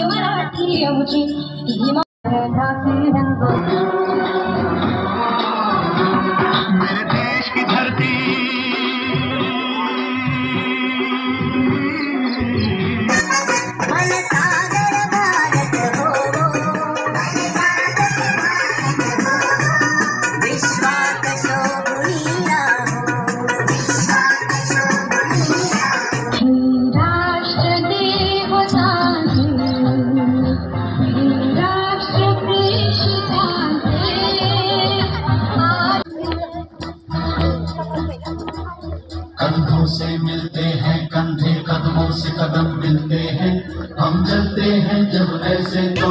मराठी आमची ही मराठी मेरे देश की धरती कंधों से मिलते हैं कंधे, कदमों से कदम मिलते हैं, हम चलते हैं जब ऐसे तो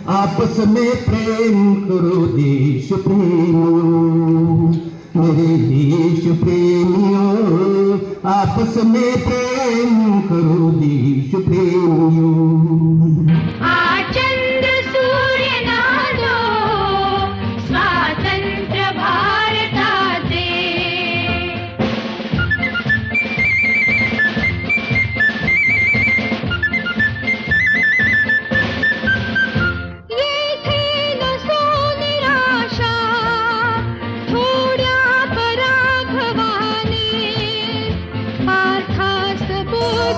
आपस में प्रेम करो देश प्रेमियों, मेरे देश प्रेमियों, आपस में प्रेम करो देश प्रेमियों।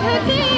Okay.